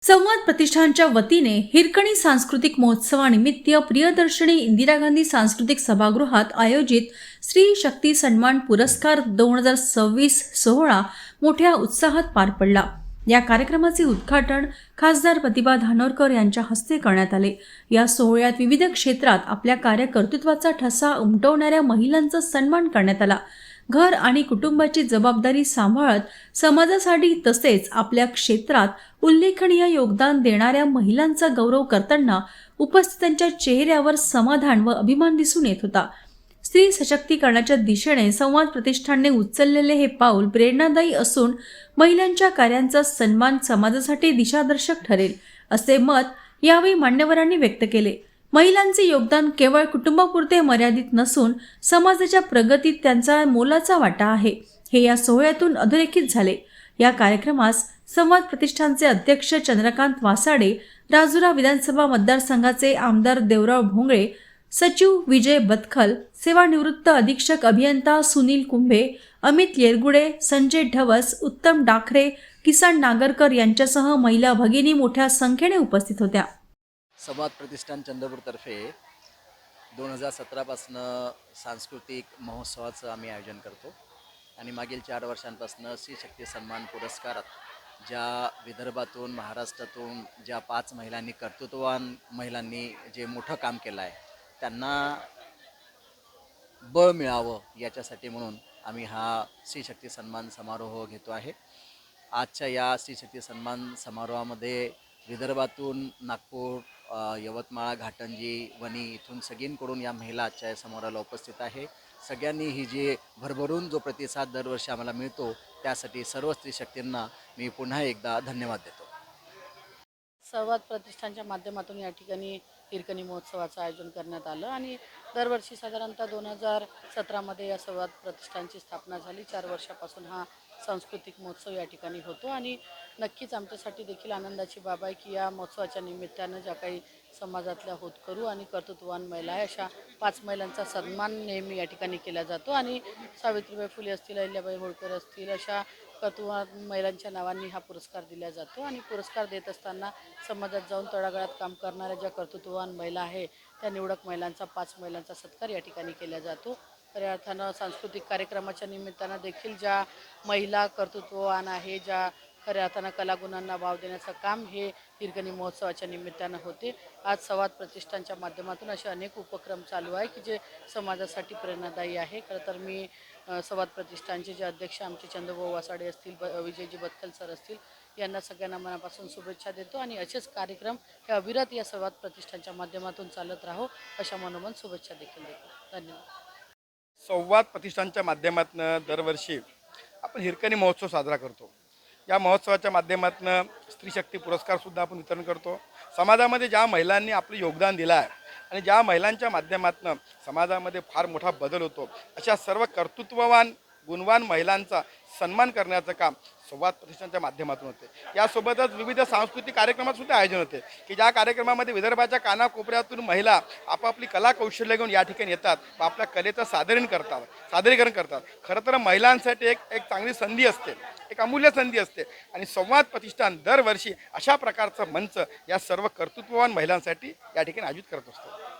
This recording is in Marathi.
संवाद प्रतिष्ठानच्या वतीने हिरकणी सांस्कृतिक महोत्सवानिमित्त प्रियदर्शनी इंदिरा गांधी सांस्कृतिक सभागृहात आयोजित स्त्री शक्ती सन्मान पुरस्कार 2026 सोहळा मोठ्या उत्साहात पार पडला। या कार्यक्रमाचे उद्घाटन खासदार प्रतिभा धानोरकर यांच्या हस्ते करण्यात आले। या सोहळ्यात विविध क्षेत्रात आपल्या कार्यकर्तृत्वाचा ठसा उमटवणाऱ्या महिलांचा सन्मान करण्यात आला। घर आणि कुटुंबाची जबाबदारी सांभाळत समाजासाठी तसेच आपल्या क्षेत्रात उल्लेखनीय योगदान देणाऱ्या महिलांचा गौरव करताना उपस्थितांच्या चेहऱ्यावर समाधान व अभिमान दिसून येत होता। स्त्री सशक्तीकरणाच्या दिशेने संवाद प्रतिष्ठानने उचललेले हे पाऊल प्रेरणादायी असून महिलांच्या कार्यांचा सन्मान समाजासाठी दिशादर्शक ठरेल असे मत यावेळी मान्यवरांनी व्यक्त केले। महिलांचे योगदान केवळ कुटुंबापुरते मर्यादित नसून समाजाच्या प्रगतीत त्यांचा मोलाचा वाटा आहे, हे या सोहळ्यातून अधोरेखित झाले। या कार्यक्रमास संवाद प्रतिष्ठानचे अध्यक्ष चंद्रकांत वासाडे, राजुरा विधानसभा मतदारसंघाचे आमदार देवराव भोंगळे, सचिव विजय बतखल, सेवानिवृत्त अधीक्षक अभियंता सुनील कुंभे, अमित येरगुडे, संजय ढवस, उत्तम डाखरे, किसन नागरकर यांच्यासह महिला भगिनी मोठ्या संख्येने उपस्थित होत्या। संवाद प्रतिष्ठान चंद्रपूरतर्फे 2017 पासून सांस्कृतिक महोत्सवाचं आम्ही आयोजन करतो आणि मागील 4 वर्षांपासून स्त्री शक्ती सन्मान पुरस्कारात ज्या विदर्भातून महाराष्ट्रातून ज्या 5 महिलांनी कर्तृत्ववान महिलांनी जे मोठं काम केलं आहे त्यांना बळ मिळावं याच्यासाठी म्हणून आम्ही हा स्त्री शक्ती सन्मान समारोह घेतो आहे। आजच्या या स्त्री शक्ती सन्मान समारोहामध्ये विदर्भातून नागपूर, यवतमाळ, घाटंजी, वणी इथून सगळींकडून या महिला आजच्या या समारोहाला उपस्थित आहे। सगळ्यांनी ही जी भरभरून जो प्रतिसाद दरवर्षी आम्हाला मिळतो त्यासाठी सर्व स्त्री शक्तींना मी पुन्हा एकदा धन्यवाद देतो। संवाद प्रतिष्ठानच्या माध्यमातून या ठिकाणी हिरकणी महोत्सवाचं आयोजन करण्यात आलं आणि दरवर्षी साधारणतः 2017 या संवाद प्रतिष्ठानची स्थापना झाली। 4 वर्षापासून हा सांस्कृतिक महोत्सव या ठिकाणी होतो आणि नक्कीच आमच्यासाठी देखील आनंदाची बाब आहे की या महोत्सवाच्या निमित्तानं ज्या काही समाजातल्या होतकरू आणि कर्तृत्ववान महिला आहे अशा 5 महिलांचा सन्मान नेहमी या ठिकाणी केला जातो आणि सावित्रीबाई फुले असतील, अहिल्याबाई होळकर असतील अशा कर्तृत्ववान महिलांच्या नावांनी हा पुरस्कार दिला जातो आणि पुरस्कार देत असताना समाजात जाऊन तळागाळात काम करणाऱ्या ज्या कर्तृत्ववान महिला आहे त्या निवडक महिलांचा 5 महिलांचा सत्कार या ठिकाणी केला जातो। खऱ्या अर्थानं सांस्कृतिक कार्यक्रमाच्या निमित्तानं देखील ज्या महिला कर्तृत्ववान आहे, ज्या खऱ्या अर्थानं कलागुणांना वाव देण्याचं काम हे हिरकणी महोत्सवाच्या निमित्तानं होते। आज संवाद प्रतिष्ठानच्या माध्यमातून असे अनेक उपक्रम चालू आहे की जे समाजासाठी प्रेरणादायी आहे। खरं तर मी संवाद प्रतिष्ठानचे जे अध्यक्ष आमचे चंद्रभाऊ वासाडे असतील, विजयजी बतखल सर असतील यांना सगळ्यांना मनापासून शुभेच्छा देतो आणि असेच कार्यक्रम हे अविरत या संवाद प्रतिष्ठानच्या माध्यमातून चालत राहो अशा मनोमन शुभेच्छा देखील देतो। धन्यवाद। संवाद प्रतिष्ठानच्या माध्यमातून दरवर्षी आपण हिरकणी महोत्सव साजरा करतो। या महोत्सवाच्या माध्यमातून स्त्री शक्ती पुरस्कारसुद्धा आपण वितरण करतो। समाजामध्ये ज्या महिलांनी आपलं योगदान दिलं आहे आणि ज्या महिलांच्या माध्यमातून समाजामध्ये फार मोठा बदल होतो अशा सर्व कर्तृत्ववान गुणवान महिलांचा सन्मान करण्याचं काम संवाद प्रतिष्ठानच्या माध्यमातून होते। यासोबतच विविध सांस्कृतिक कार्यक्रमातसुद्धा आयोजन होते की ज्या कार्यक्रमामध्ये विदर्भाच्या कानाकोपऱ्यातून महिला आपापली कला कौशल्य घेऊन या ठिकाणी येतात व आपल्या कलेचं सादरीकरण करतात। खरं तर महिलांसाठी एक चांगली संधी असते, एक अमूल्य संधी असते आणि संवाद प्रतिष्ठान दरवर्षी अशा प्रकारचं मंच या सर्व कर्तृत्ववान महिलांसाठी या ठिकाणी आयोजित करत असतो।